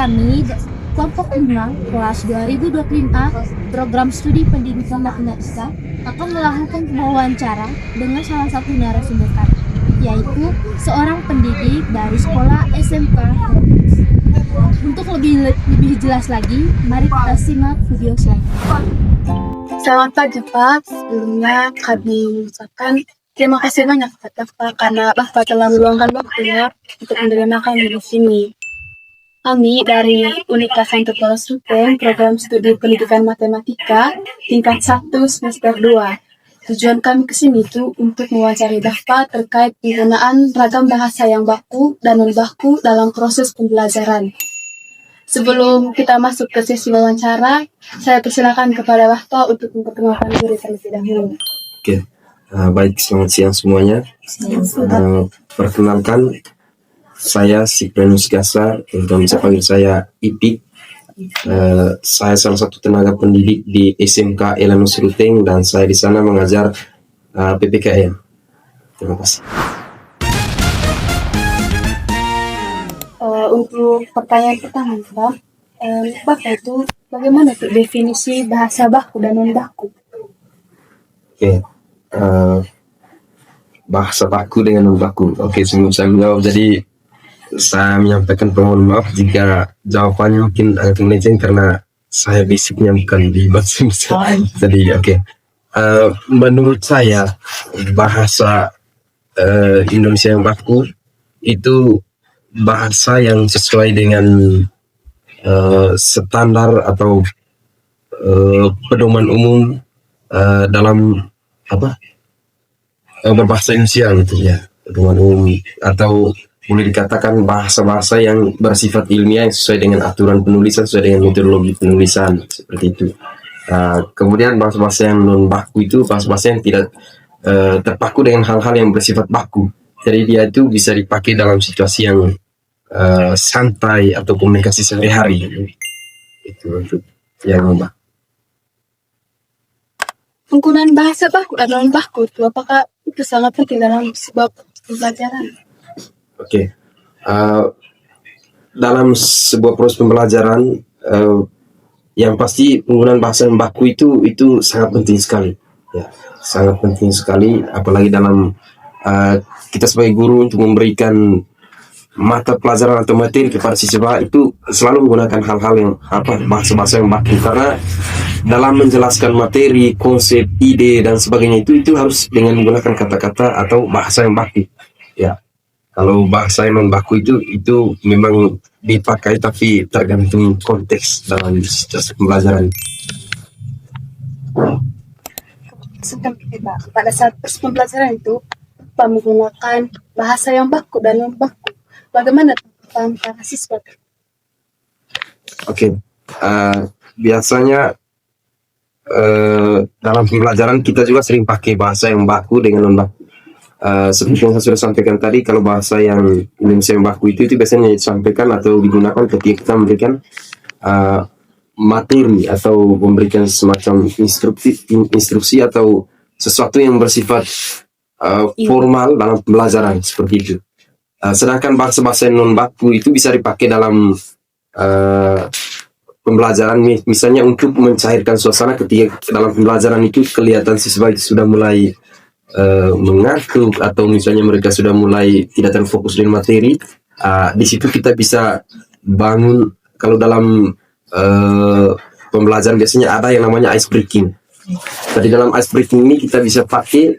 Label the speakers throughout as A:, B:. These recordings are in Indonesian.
A: Kami kelompok 5 kelas 2025 program studi pendidikan matematika akan melakukan wawancara dengan salah satu narasumber kami, yaitu seorang pendidik dari sekolah SMK. Untuk lebih jelas lagi, mari kita simak video selanjutnya.
B: Selamat pagi Pak, sebelumnya kami ucapkan terima kasih banyak kepada Bapak karena Bapak telah meluangkan waktunya untuk menerima kami di sini. Kami dari Unit Saintek Polosukeng, program studi pendidikan matematika tingkat 1 semester 2. Tujuan kami ke sini itu untuk mewawancari Bapak terkait penggunaan ragam bahasa yang baku dan non-baku dalam proses pembelajaran. Sebelum kita masuk ke sesi wawancara, saya persilakan kepada Bapak untuk memperkenalkan diri terlebih dahulu.
C: Oke, baik, selamat siang semuanya. Perkenalkan, saya Sikrenus Gasa, yang bisa panggil saya Ipik. Saya salah satu tenaga pendidik di SMK Elanus Ruteng dan saya di sana mengajar PPKN. Terima kasih.
B: Untuk pertanyaan pertama, Bapak itu bagaimana tuh definisi bahasa baku dan non-baku?
C: Oke, bahasa baku dengan non-baku. Oke, sebelum saya menjawab, jadi saya menyampaikan permohonan maaf jika jawabannya mungkin agak melenceng karena saya basicnya bukan di bahasa Indonesia. Jadi oke. Menurut saya bahasa Indonesia yang baku itu bahasa yang sesuai dengan standar atau pedoman umum dalam berbahasa Indonesia gitu ya, pedoman umum atau boleh dikatakan bahasa-bahasa yang bersifat ilmiah yang sesuai dengan aturan penulisan, sesuai dengan metodologi penulisan seperti itu. Kemudian bahasa-bahasa yang non baku itu bahasa-bahasa yang tidak terpaku dengan hal-hal yang bersifat baku. Jadi dia itu bisa dipakai dalam situasi yang santai atau komunikasi sehari-hari. Itu untuk yang non baku.
B: Penggunaan bahasa baku dan non-baku itu apakah itu sangat penting dalam sebuah pembelajaran?
C: Oke. Dalam sebuah proses pembelajaran, yang pasti penggunaan bahasa yang baku itu sangat penting sekali. Ya, sangat penting sekali, apalagi dalam kita sebagai guru untuk memberikan mata pelajaran atau materi kepada siswa itu selalu menggunakan hal-hal yang bahasa-bahasa yang baku, karena dalam menjelaskan materi, konsep, ide dan sebagainya itu harus dengan menggunakan kata-kata atau bahasa yang baku. Ya. Kalau bahasa yang non baku itu memang dipakai tapi tergantung konteks dalam situasi pembelajaran.
B: Pada saat proses pembelajaran itu, Pak menggunakan bahasa yang baku dan non baku. Bagaimana para siswa?
C: Oke, biasanya dalam pembelajaran kita juga sering pakai bahasa yang baku dengan non baku. Seperti yang saya sudah sampaikan tadi, kalau bahasa yang Indonesia yang baku itu biasanya disampaikan atau digunakan ketika kita memberikan materi atau memberikan semacam instruksi atau sesuatu yang bersifat formal dalam pembelajaran seperti itu. Sedangkan bahasa-bahasa yang non baku itu bisa dipakai dalam pembelajaran, misalnya untuk mencairkan suasana ketika dalam pembelajaran itu kelihatan siswa itu sudah mulai mengantuk atau misalnya mereka sudah mulai tidak terfokus dengan materi. Di situ kita bisa bangun. Kalau dalam pembelajaran biasanya ada yang namanya ice breaking. Jadi dalam ice breaking ini kita bisa pakai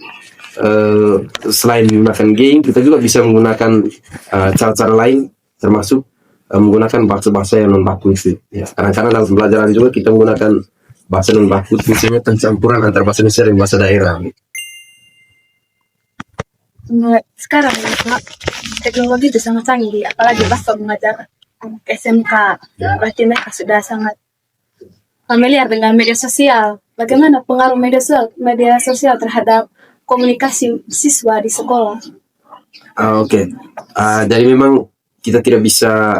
C: selain menggunakan game, kita juga bisa menggunakan cara-cara lain, termasuk menggunakan bahasa-bahasa yang non baku itu. Ya, kadang-kadang dalam pembelajaran juga kita menggunakan bahasa non baku, misalnya pencampuran antara bahasa Indonesia dan bahasa daerah.
B: Sekarang Pak, teknologi itu sangat canggih, apalagi Bapak mengajar anak SMK. Berarti mereka sudah sangat familiar dengan media sosial. Bagaimana pengaruh media sosial terhadap komunikasi siswa di sekolah?
C: Oke. Jadi memang kita tidak bisa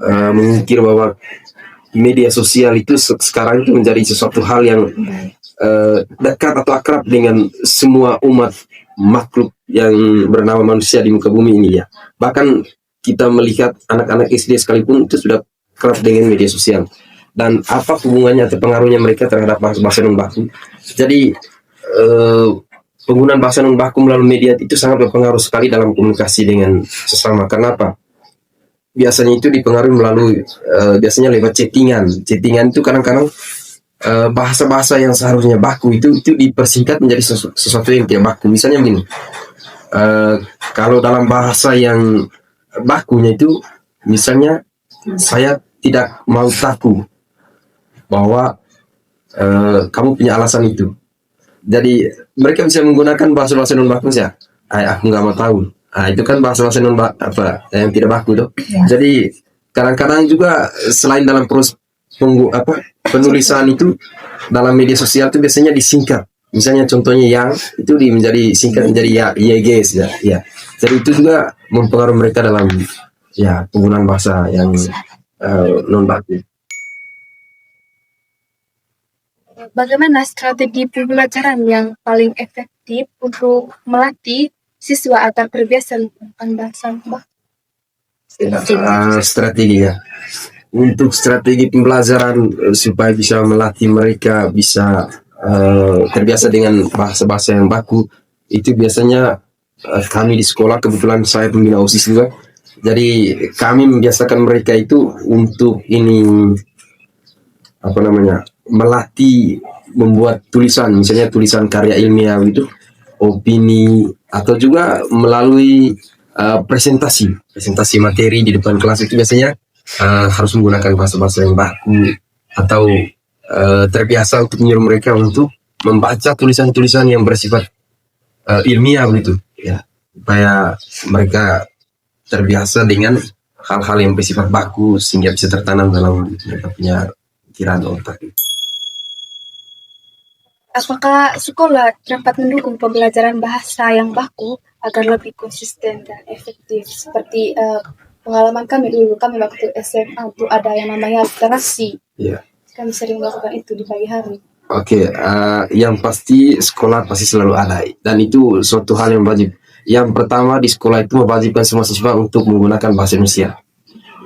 C: mengungkir bahwa media sosial itu sekarang itu menjadi sesuatu hal yang dekat atau akrab dengan semua umat makhluk yang bernama manusia di muka bumi ini ya. Bahkan kita melihat anak-anak SD sekalipun itu sudah kerap dengan media sosial. Dan apa hubungannya atau pengaruhnya mereka terhadap bahasa non baku? Jadi penggunaan bahasa non baku melalui media itu sangat berpengaruh sekali dalam komunikasi dengan sesama. Kenapa? Biasanya itu dipengaruhi melalui biasanya lewat chattingan. Chattingan itu kadang-kadang bahasa-bahasa yang seharusnya baku itu dipersingkat menjadi sesuatu yang tidak baku. Misalnya begini, kalau dalam bahasa yang bakunya itu, misalnya saya tidak mau tahu bahwa kamu punya alasan itu. Jadi mereka bisa menggunakan bahasa-bahasa non baku ya. Aku nggak mau tahu. Itu kan bahasa-bahasa non apa yang tidak baku tuh. Jadi kadang-kadang juga selain dalam proses penulisan itu dalam media sosial itu biasanya disingkat. Misalnya contohnya yang itu menjadi singkat menjadi ya guys ya. Jadi itu juga mempengaruhi mereka dalam penggunaan bahasa yang non baku.
B: Bagaimana strategi pembelajaran yang paling efektif untuk melatih siswa agar terbiasa menggunakan bahasa baku?
C: Strategi ya. Untuk strategi pembelajaran supaya bisa melatih mereka bisa terbiasa dengan bahasa-bahasa yang baku, itu biasanya kami di sekolah, kebetulan saya pembina OSIS juga, jadi kami membiasakan mereka itu untuk melatih membuat tulisan, misalnya tulisan karya ilmiah itu, opini, atau juga melalui presentasi materi di depan kelas itu biasanya harus menggunakan bahasa-bahasa yang baku, atau terbiasa untuk menyuruh mereka untuk membaca tulisan-tulisan yang bersifat ilmiah begitu ya, supaya mereka terbiasa dengan hal-hal yang bersifat baku sehingga bisa tertanam dalam mereka punya pikiran otak.
B: Apakah sekolah dapat mendukung pembelajaran bahasa yang baku agar lebih konsisten dan efektif? Seperti pengalaman kami dulu, kami waktu SMA itu ada yang namanya literasi.
C: Yeah.
B: Kami sering melakukan itu di pagi hari.
C: Oke, yang pasti sekolah pasti selalu ada, dan itu suatu hal yang wajib. Yang pertama di sekolah itu mewajibkan semua siswa untuk menggunakan bahasa Indonesia.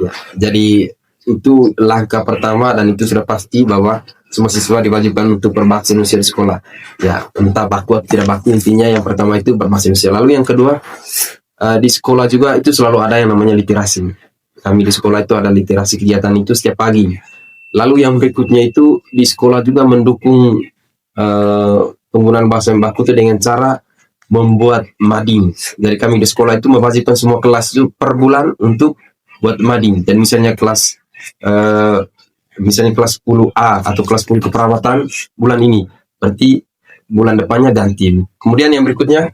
C: Ya, jadi itu langkah pertama, dan itu sudah pasti bahwa semua siswa diwajibkan untuk berbahasa Indonesia di sekolah. Ya, entah baku atau tidak baku, intinya yang pertama itu berbahasa Indonesia. Lalu yang kedua, di sekolah juga itu selalu ada yang namanya literasi. Kami di sekolah itu ada literasi, kegiatan itu setiap pagi. Lalu yang berikutnya itu di sekolah juga mendukung penggunaan bahasa yang baku itu dengan cara membuat mading. Jadi kami di sekolah itu mewajibkan semua kelas itu per bulan untuk buat mading. Dan misalnya kelas 10A atau kelas 10 keperawatan bulan ini, berarti bulan depannya ganti. Kemudian yang berikutnya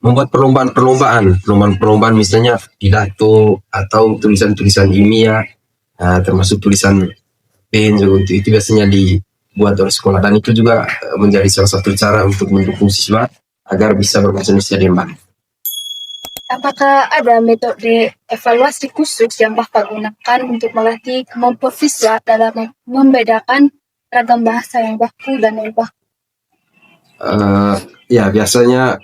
C: membuat perlombaan misalnya pidato atau tulisan-tulisan ilmiah, termasuk tulisan pen juga, itu biasanya dibuat oleh sekolah, dan itu juga menjadi salah satu cara untuk mendukung siswa agar bisa berbahasa Indonesia dengan baik.
B: Apakah ada metode evaluasi khusus yang Bapak gunakan untuk melatih kemampuan siswa dalam membedakan ragam bahasa yang baku dan non baku?
C: Ya, biasanya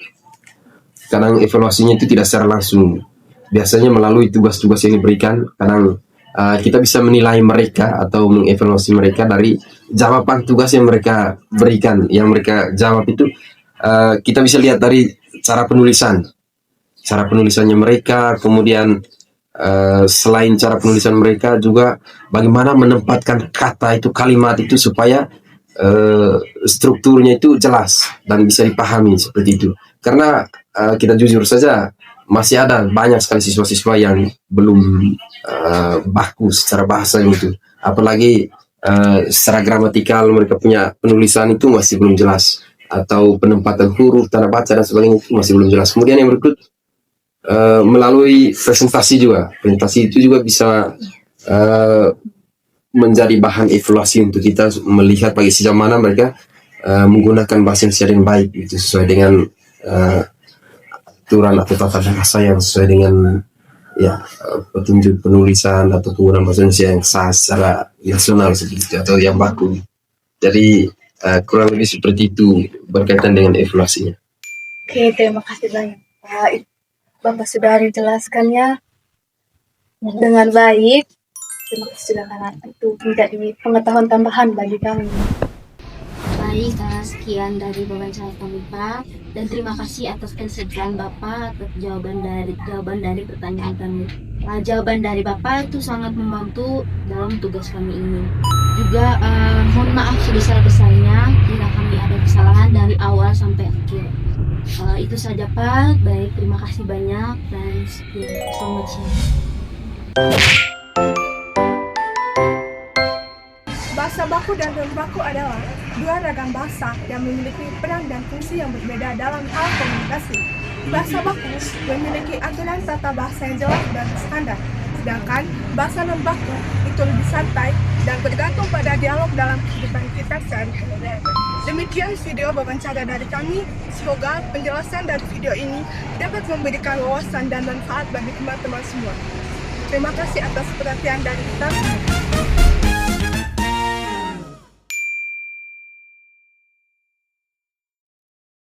C: kadang evaluasinya itu tidak secara langsung. Biasanya melalui tugas-tugas yang diberikan. Kadang kita bisa menilai mereka atau mengevaluasi mereka dari jawaban tugas yang mereka berikan. Yang mereka jawab itu kita bisa lihat dari cara penulisannya mereka. Kemudian selain cara penulisan mereka juga bagaimana menempatkan kata itu, kalimat itu supaya strukturnya itu jelas dan bisa dipahami seperti itu. Karena kita jujur saja, masih ada banyak sekali siswa-siswa yang belum baku secara bahasa itu. Apalagi secara gramatikal mereka punya penulisan itu masih belum jelas, atau penempatan huruf, tanda baca dan sebagainya itu masih belum jelas. Kemudian yang berikut melalui presentasi juga. Presentasi itu juga bisa menjadi bahan evaluasi untuk kita melihat bagi sejauh mana mereka menggunakan bahasa Indonesia dengan baik, itu sesuai dengan aturan atau tata bahasa yang sesuai dengan petunjuk penulisan atau penggunaan bahasa Indonesia yang sah secara nasional seperti itu, atau yang baku. Jadi kurang lebih seperti itu berkaitan dengan evaluasinya.
B: Oke, terima kasih banyak Pak. Bapak sudah dijelaskannya dengan baik. Terima kasih sudah karena itu menjadi pengetahuan tambahan bagi kami.
A: Baik, sekian dari wawancara kami Pak, dan terima kasih atas kesediaan Bapak atas jawaban dari pertanyaan kami. Jawaban dari Bapak itu sangat membantu dalam tugas kami ini. Juga mohon maaf sebesar-besarnya bila kami ada kesalahan dari awal sampai akhir. Itu saja Pak. Baik, terima kasih banyak dan selamat siang.
D: Bahasa baku dan non baku adalah dua ragam bahasa yang memiliki peran dan fungsi yang berbeda dalam hal komunikasi. Bahasa baku memiliki aturan tata bahasa yang jelas dan standar, sedangkan bahasa non baku itu lebih santai dan bergantung pada dialog dalam kehidupan kita sehari-hari. Demikian video wawancara dari kami. Semoga penjelasan dari video ini dapat memberikan wawasan dan manfaat bagi teman-teman semua. Terima kasih atas perhatian dari kita.